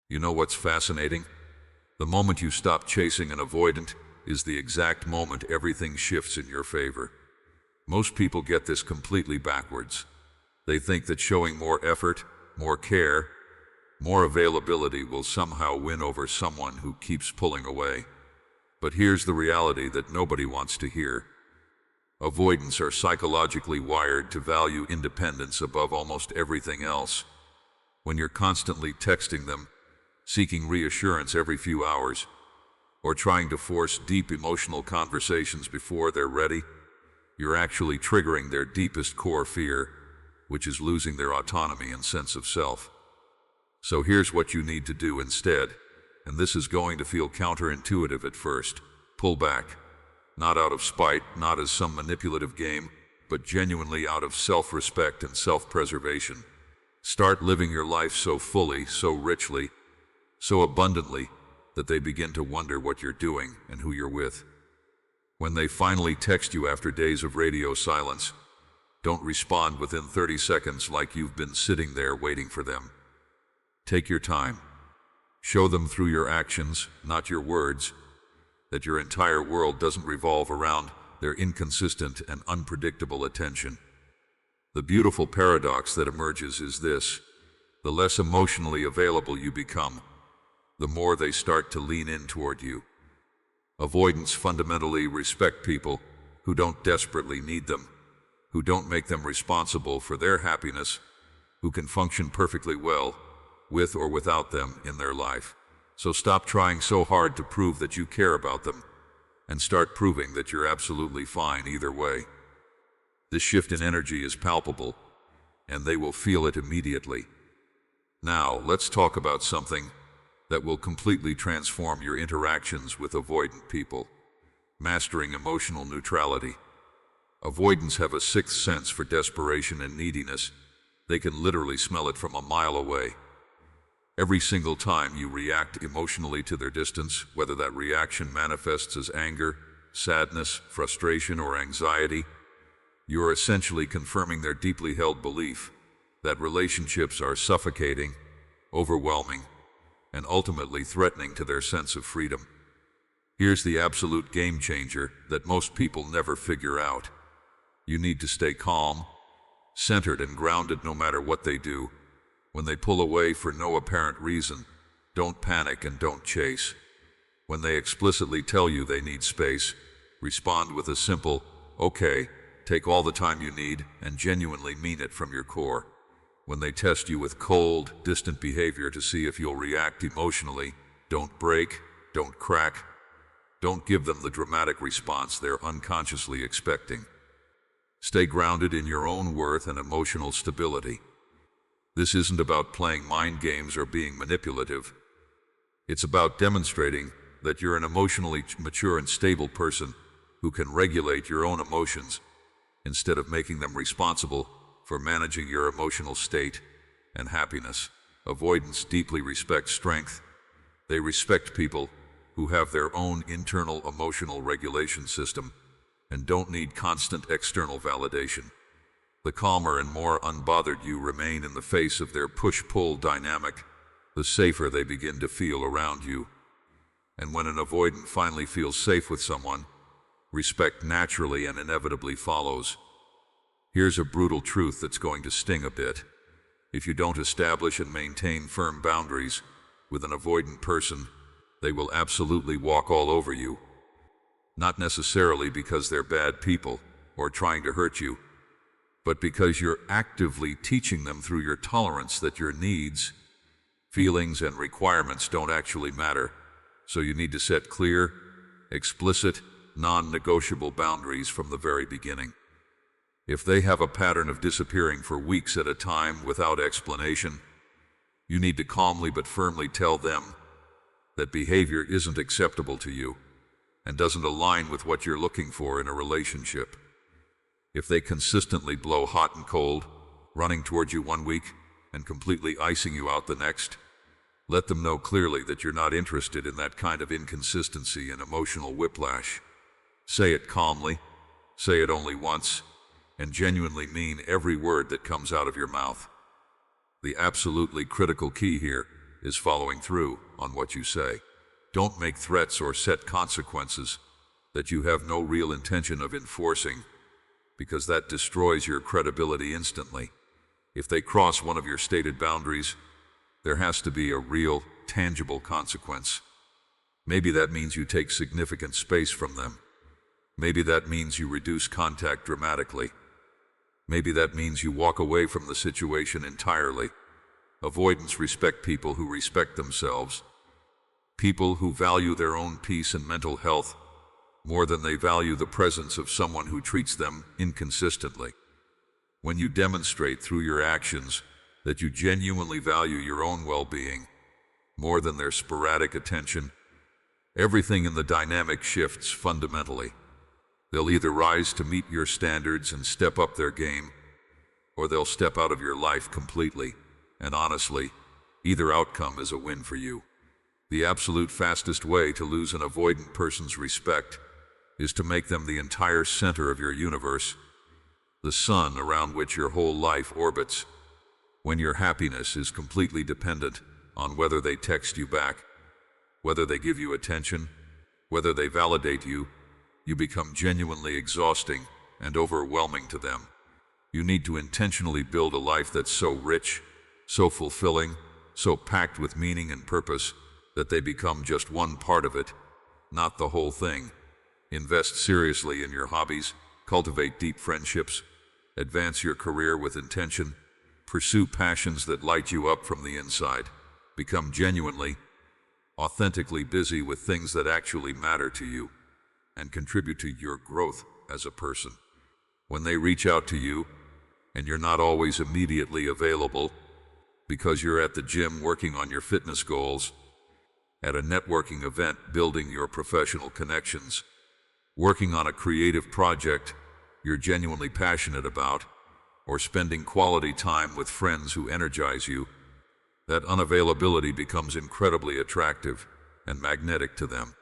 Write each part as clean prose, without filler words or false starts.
You know what's fascinating? The moment you stop chasing an avoidant is the exact moment everything shifts in your favor. Most people get this completely backwards. They think that showing more effort, more care, more availability will somehow win over someone who keeps pulling away. But here's the reality that nobody wants to hear. Avoidants are psychologically wired to value independence above almost everything else. When you're constantly texting them, seeking reassurance every few hours, or trying to force deep emotional conversations before they're ready, you're actually triggering their deepest core fear, which is losing their autonomy and sense of self. So here's what you need to do instead, and this is going to feel counterintuitive at first. Pull back. Not out of spite, not as some manipulative game, but genuinely out of self-respect and self-preservation. Start living your life so fully, so richly, so abundantly, that they begin to wonder what you're doing and who you're with. When they finally text you after days of radio silence, don't respond within 30 seconds like you've been sitting there waiting for them. Take your time. Show them through your actions, not your words, that your entire world doesn't revolve around their inconsistent and unpredictable attention. The beautiful paradox that emerges is this: the less emotionally available you become, the more they start to lean in toward you. Avoidants fundamentally respect people who don't desperately need them, who don't make them responsible for their happiness, who can function perfectly well with or without them in their life. So stop trying so hard to prove that you care about them, and start proving that you're absolutely fine either way. This shift in energy is palpable, and they will feel it immediately. Now, let's talk about something that will completely transform your interactions with avoidant people: mastering emotional neutrality. Avoidants have a sixth sense for desperation and neediness. They can literally smell it from a mile away. Every single time you react emotionally to their distance, whether that reaction manifests as anger, sadness, frustration, or anxiety, you're essentially confirming their deeply held belief that relationships are suffocating, overwhelming, and ultimately threatening to their sense of freedom. Here's the absolute game changer that most people never figure out. You need to stay calm, centered, and grounded no matter what they do. When they pull away for no apparent reason, don't panic and don't chase. When they explicitly tell you they need space, respond with a simple, "Okay, take all the time you need," and genuinely mean it from your core. When they test you with cold, distant behavior to see if you'll react emotionally, don't break, don't crack, don't give them the dramatic response they're unconsciously expecting. Stay grounded in your own worth and emotional stability. This isn't about playing mind games or being manipulative. It's about demonstrating that you're an emotionally mature and stable person who can regulate your own emotions instead of making them responsible for managing your emotional state and happiness. Avoidants deeply respect strength. They respect people who have their own internal emotional regulation system and don't need constant external validation. The calmer and more unbothered you remain in the face of their push-pull dynamic, the safer they begin to feel around you. And when an avoidant finally feels safe with someone, respect naturally and inevitably follows. Here's a brutal truth that's going to sting a bit. If you don't establish and maintain firm boundaries with an avoidant person, they will absolutely walk all over you. Not necessarily because they're bad people or trying to hurt you, but because you're actively teaching them through your tolerance that your needs, feelings, and requirements don't actually matter. So you need to set clear, explicit, non-negotiable boundaries from the very beginning. If they have a pattern of disappearing for weeks at a time without explanation, you need to calmly but firmly tell them that behavior isn't acceptable to you and doesn't align with what you're looking for in a relationship. If they consistently blow hot and cold, running towards you one week and completely icing you out the next, let them know clearly that you're not interested in that kind of inconsistency and emotional whiplash. Say it calmly, say it only once, and genuinely mean every word that comes out of your mouth. The absolutely critical key here is following through on what you say. Don't make threats or set consequences that you have no real intention of enforcing, because that destroys your credibility instantly. If they cross one of your stated boundaries, there has to be a real, tangible consequence. Maybe that means you take significant space from them. Maybe that means you reduce contact dramatically. Maybe that means you walk away from the situation entirely. Avoidants respect people who respect themselves. People who value their own peace and mental health more than they value the presence of someone who treats them inconsistently. When you demonstrate through your actions that you genuinely value your own well-being more than their sporadic attention, everything in the dynamic shifts fundamentally. They'll either rise to meet your standards and step up their game, or they'll step out of your life completely. And honestly, either outcome is a win for you. The absolute fastest way to lose an avoidant person's respect is to make them the entire center of your universe, the sun around which your whole life orbits. When your happiness is completely dependent on whether they text you back, whether they give you attention, whether they validate you, you become genuinely exhausting and overwhelming to them. You need to intentionally build a life that's so rich, so fulfilling, so packed with meaning and purpose that they become just one part of it, not the whole thing. Invest seriously in your hobbies, cultivate deep friendships, advance your career with intention, pursue passions that light you up from the inside, become genuinely, authentically busy with things that actually matter to you and contribute to your growth as a person. When they reach out to you, and you're not always immediately available because you're at the gym working on your fitness goals, at a networking event building your professional connections, working on a creative project you're genuinely passionate about, or spending quality time with friends who energize you, that unavailability becomes incredibly attractive and magnetic to them.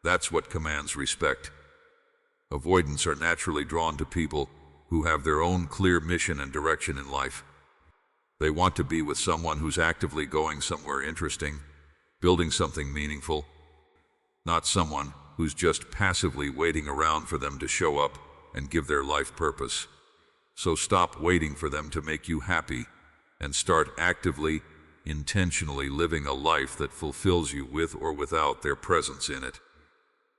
That's what commands respect. Avoidants are naturally drawn to people who have their own clear mission and direction in life. They want to be with someone who's actively going somewhere interesting, building something meaningful, not someone who's just passively waiting around for them to show up and give their life purpose. So stop waiting for them to make you happy and start actively, intentionally living a life that fulfills you with or without their presence in it.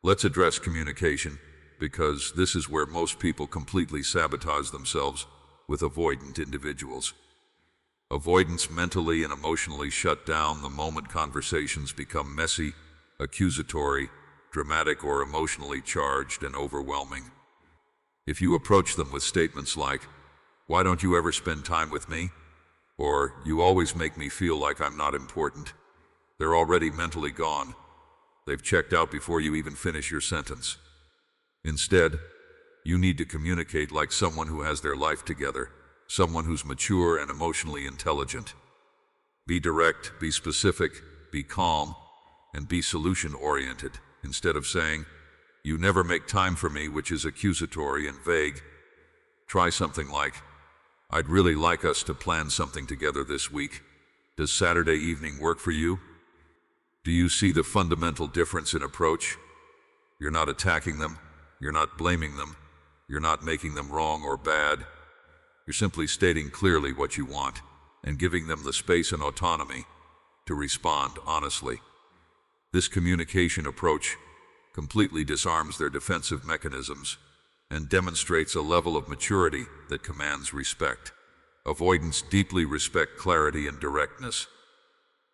Let's address communication, because this is where most people completely sabotage themselves with avoidant individuals. Avoidants mentally and emotionally shut down the moment conversations become messy, accusatory, dramatic, or emotionally charged and overwhelming. If you approach them with statements like, "Why don't you ever spend time with me?" or "You always make me feel like I'm not important," they're already mentally gone. They've checked out before you even finish your sentence. Instead, you need to communicate like someone who has their life together, someone who's mature and emotionally intelligent. Be direct, be specific, be calm, and be solution-oriented. Instead of saying, "You never make time for me," which is accusatory and vague, try something like, "I'd really like us to plan something together this week. Does Saturday evening work for you?" Do you see the fundamental difference in approach? You're not attacking them. You're not blaming them. You're not making them wrong or bad. You're simply stating clearly what you want and giving them the space and autonomy to respond honestly. This communication approach completely disarms their defensive mechanisms and demonstrates a level of maturity that commands respect. Avoidants deeply respect clarity and directness.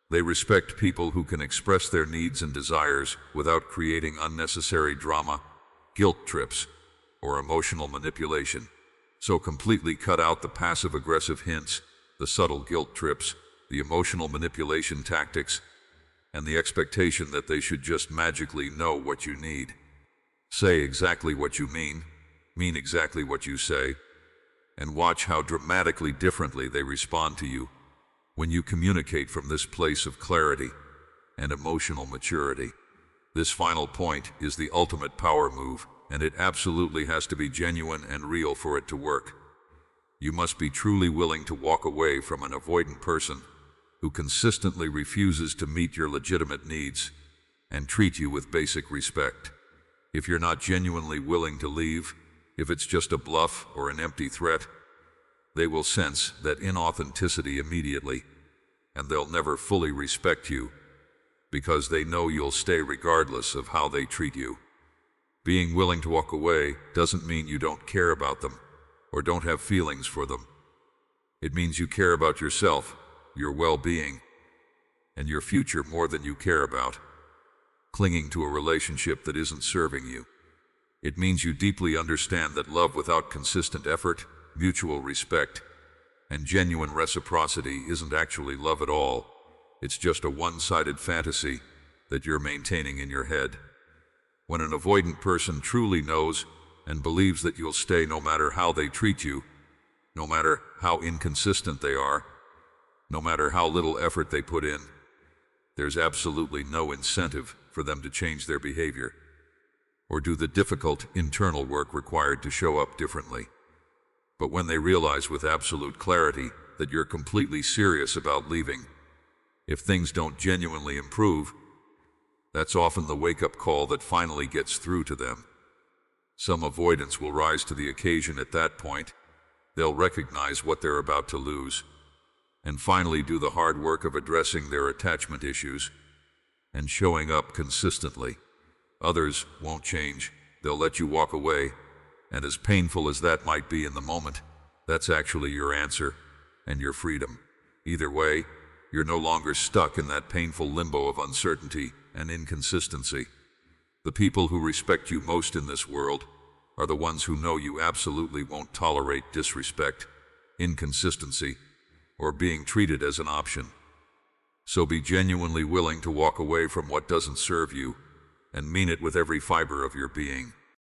They respect people who can express their needs and desires without creating unnecessary drama, guilt trips, or emotional manipulation. So completely cut out the passive-aggressive hints, the subtle guilt trips, the emotional manipulation tactics, and the expectation that they should just magically know what you need. Say exactly what you mean exactly what you say, and watch how dramatically differently they respond to you when you communicate from this place of clarity and emotional maturity. This final point is the ultimate power move, and it absolutely has to be genuine and real for it to work. You must be truly willing to walk away from an avoidant person who consistently refuses to meet your legitimate needs and treat you with basic respect. If you're not genuinely willing to leave, if it's just a bluff or an empty threat, they will sense that inauthenticity immediately, and they'll never fully respect you because they know you'll stay regardless of how they treat you. Being willing to walk away doesn't mean you don't care about them or don't have feelings for them. It means you care about yourself, your well-being, and your future more than you care about clinging to a relationship that isn't serving you. It means you deeply understand that love without consistent effort, mutual respect, and genuine reciprocity isn't actually love at all. It's just a one-sided fantasy that you're maintaining in your head. When an avoidant person truly knows and believes that you'll stay no matter how they treat you, no matter how inconsistent they are, no matter how little effort they put in, there's absolutely no incentive for them to change their behavior or do the difficult internal work required to show up differently. But when they realize with absolute clarity that you're completely serious about leaving, if things don't genuinely improve, that's often the wake-up call that finally gets through to them. Some avoidants will rise to the occasion at that point. They'll recognize what they're about to lose and finally do the hard work of addressing their attachment issues and showing up consistently. Others won't change. They'll let you walk away, and as painful as that might be in the moment, that's actually your answer and your freedom. Either way, you're no longer stuck in that painful limbo of uncertainty and inconsistency. The people who respect you most in this world are the ones who know you absolutely won't tolerate disrespect, inconsistency, or being treated as an option. So be genuinely willing to walk away from what doesn't serve you and mean it with every fiber of your being.